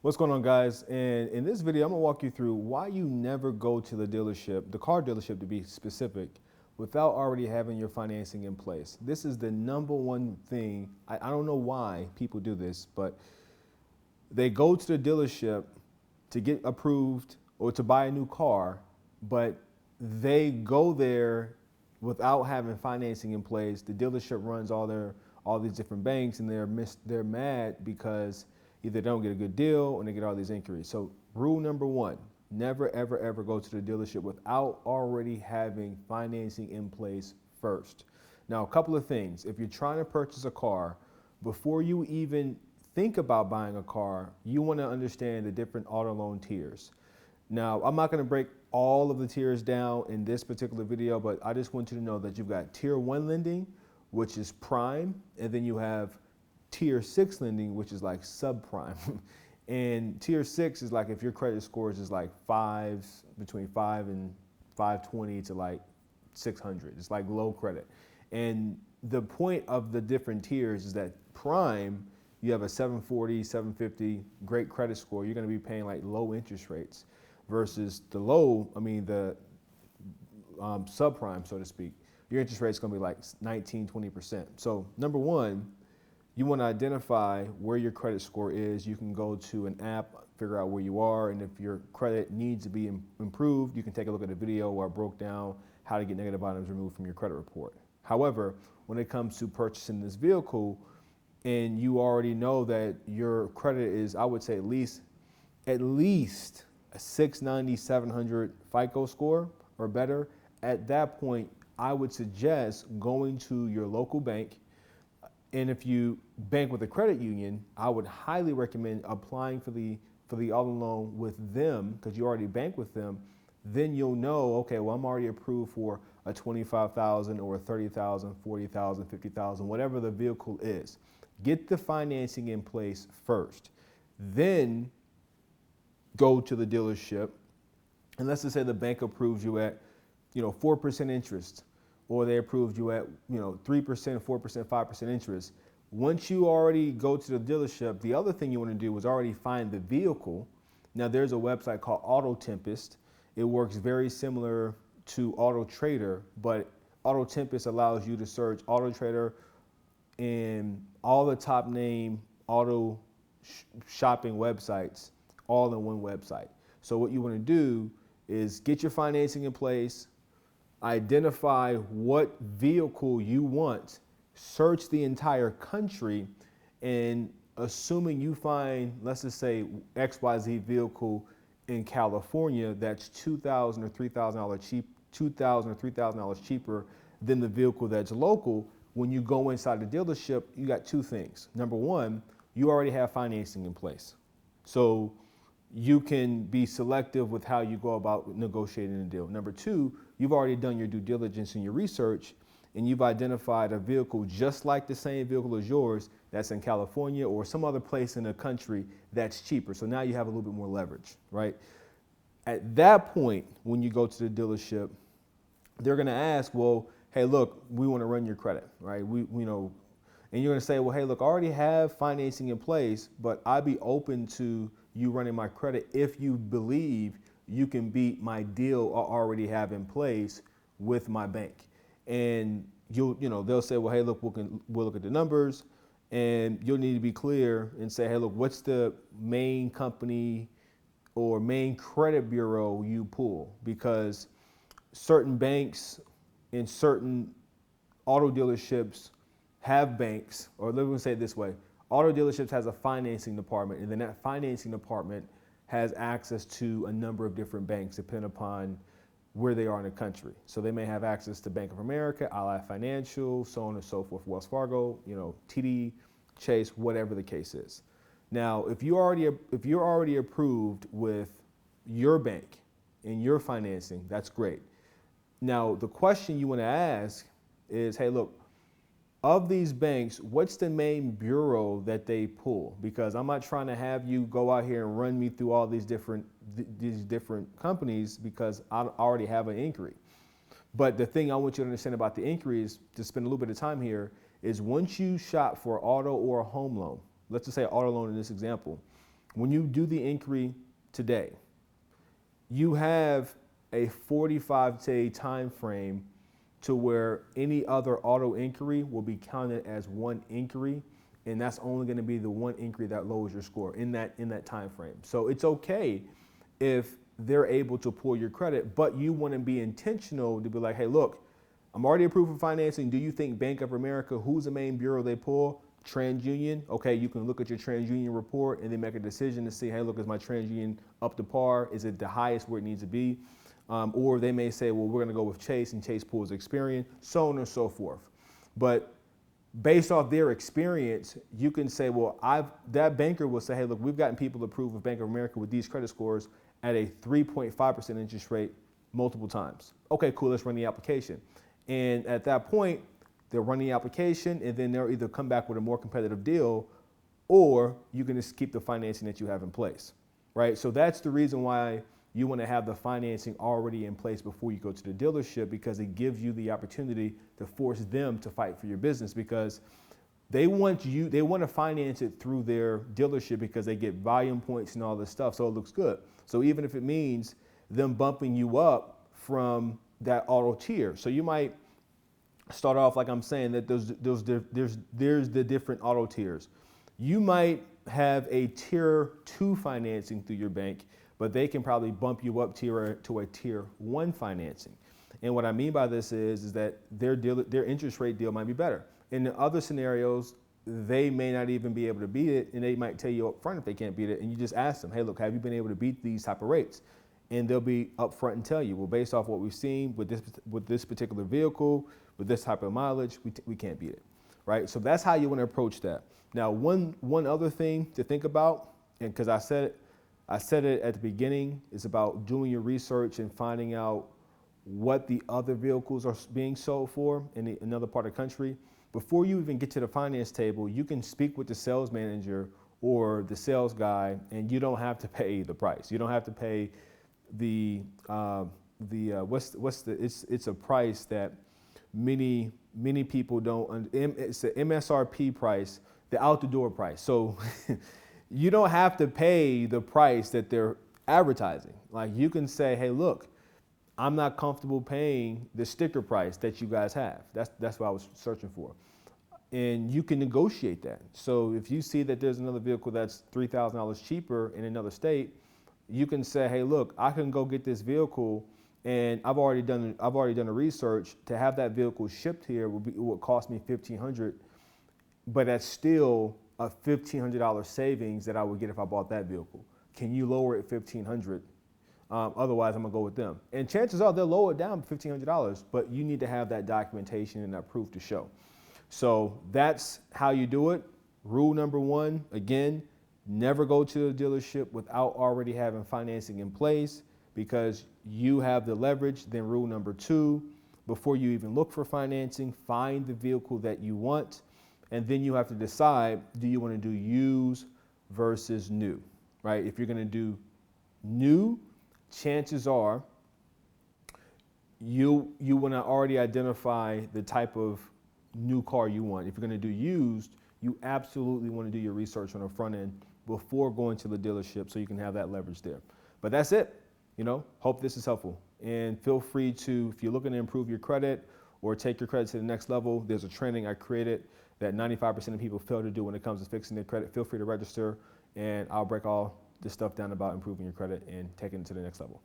What's going on, guys? And in this video, I'm gonna walk you through why you never go to the dealership, the car dealership to be specific, without already having your financing in place. This is the number one thing. I don't know why people do this, but they go to the dealership to get approved or to buy a new car, but they go there without having financing in place. The dealership runs all these different banks, and they're mad because either they don't get a good deal or they get all these inquiries. So rule number one, never, ever, ever go to the dealership without already having financing in place first. Now, a couple of things. If you're trying to purchase a car, before you even think about buying a car, you want to understand the different auto loan tiers. Now, I'm not going to break all of the tiers down in this particular video, but I just want you to know that you've got tier 1 lending, which is prime, and then you have tier 6 lending, which is like subprime. And tier 6 is like if your credit scores is like between 5 and 520 to like 600. It's like low credit. And the point of the different tiers is that prime, you have a 740, 750, great credit score. You're going to be paying like low interest rates versus the subprime, so to speak. Your interest rate is going to be like 19, 20%. So number one, you want to identify where your credit score is. You can go to an app, figure out where you are, and if your credit needs to be improved, you can take a look at a video where I broke down how to get negative items removed from your credit report. However, when it comes to purchasing this vehicle, and you already know that your credit is, I would say at least a 690, 700 FICO score or better, at that point, I would suggest going to your local bank. And if you bank with a credit union, I would highly recommend applying for the auto loan with them, because you already bank with them. Then you'll know, okay, well, I'm already approved for a $25,000 or a $30,000, $40,000, $50,000, whatever the vehicle is. Get the financing in place first. Then go to the dealership, and let's just say the bank approves you at 4% interest, or they approved you at 3%, 4%, 5% interest. Once you already go to the dealership, the other thing you want to do is already find the vehicle. Now, there's a website called Auto Tempest. It works very similar to Auto Trader, but Auto Tempest allows you to search Auto Trader and all the top name auto shopping websites all in one website. So what you want to do is get your financing in place, identify what vehicle you want, search the entire country, and assuming you find, let's just say, XYZ vehicle in California that's $2,000 or $3,000 cheaper than the vehicle that's local. When you go inside the dealership, you got two things. Number one, you already have financing in place. So you can be selective with how you go about negotiating a deal. Number two, you've already done your due diligence and your research, and you've identified a vehicle just like the same vehicle as yours that's in California or some other place in the country that's cheaper. So now you have a little bit more leverage, right? At that point, when you go to the dealership, they're going to ask, well, hey, look, we want to run your credit, right? And you're going to say, well, hey, look, I already have financing in place, but I'd be open to you running my credit if you believe you can beat my deal I already have in place with my bank. And they'll say, well, hey, look, we'll look at the numbers, and you'll need to be clear and say, hey, look, what's the main company or main credit bureau you pull? Because certain banks and certain auto dealerships have banks, or let me say it this way. Auto dealerships has a financing department, and then that financing department has access to a number of different banks depending upon where they are in the country. So they may have access to Bank of America, Ally Financial, so on and so forth, Wells Fargo, TD, Chase, whatever the case is. Now, if you're already approved with your bank and your financing, that's great. Now, the question you want to ask is, hey, look, of these banks, what's the main bureau that they pull? Because I'm not trying to have you go out here and run me through all these different companies, because I already have an inquiry. But the thing I want you to understand about the inquiry is, to spend a little bit of time here, is once you shop for auto or a home loan, let's just say auto loan in this example, when you do the inquiry today, you have a 45-day time frame to where any other auto inquiry will be counted as one inquiry, and that's only going to be the one inquiry that lowers your score in that time frame. So it's okay if they're able to pull your credit, but you want to be intentional to be like, hey, look, I'm already approved for financing. Do you think Bank of America, who's the main bureau they pull? TransUnion. Okay, you can look at your TransUnion report and then make a decision to see, hey, look, is my TransUnion up to par? Is it the highest where it needs to be? Or they may say, well, we're going to go with Chase, and Chase pulls Experian, so on and so forth. But based off their experience, you can say, well, that banker will say, hey, look, we've gotten people approved with Bank of America with these credit scores at a 3.5% interest rate multiple times. Okay, cool, let's run the application. And at that point, they'll run the application, and then they'll either come back with a more competitive deal, or you can just keep the financing that you have in place, right? So that's the reason why you want to have the financing already in place before you go to the dealership, because it gives you the opportunity to force them to fight for your business, because they want to finance it through their dealership because they get volume points and all this stuff, so it looks good. So even if it means them bumping you up from that auto tier, so you might start off, like I'm saying, that there's the different auto tiers. You might have a tier 2 financing through your bank, but they can probably bump you up to a tier 1 financing. And what I mean by this is that their interest rate deal might be better. In the other scenarios, they may not even be able to beat it, and they might tell you up front if they can't beat it, and you just ask them, hey, look, have you been able to beat these type of rates? And they'll be upfront and tell you, well, based off what we've seen with this particular vehicle, with this type of mileage, we can't beat it, right? So that's how you want to approach that. Now, one other thing to think about, and because I said it at the beginning, is about doing your research and finding out what the other vehicles are being sold for in another part of the country. Before you even get to the finance table, you can speak with the sales manager or the sales guy, and you don't have to pay the price. You don't have to pay it's a price that many people don't. It's the MSRP price, the out the door price. So you don't have to pay the price that they're advertising. Like, you can say, hey, look, I'm not comfortable paying the sticker price that you guys have. That's what I was searching for. And you can negotiate that. So if you see that there's another vehicle that's $3,000 cheaper in another state, you can say, hey, look, I can go get this vehicle, and I've already done the research. To have that vehicle shipped here it would cost me $1,500, but that's still a $1,500 savings that I would get if I bought that vehicle. Can you lower it $1,500? Otherwise, I'm gonna go with them. And chances are they'll lower it down $1,500, but you need to have that documentation and that proof to show. So that's how you do it. Rule number 1, again, never go to a dealership without already having financing in place, because you have the leverage. Then rule number 2, before you even look for financing, find the vehicle that you want, and then you have to decide, do you want to do used versus new, right? If you're going to do new, chances are you want to already identify the type of new car you want. If you're going to do used, you absolutely want to do your research on the front end before going to the dealership, so you can have that leverage there. But that's it. Hope this is helpful. And feel free to, if you're looking to improve your credit or take your credit to the next level, there's a training I created that 95% of people fail to do when it comes to fixing their credit. Feel free to register, and I'll break all this stuff down about improving your credit and taking it to the next level.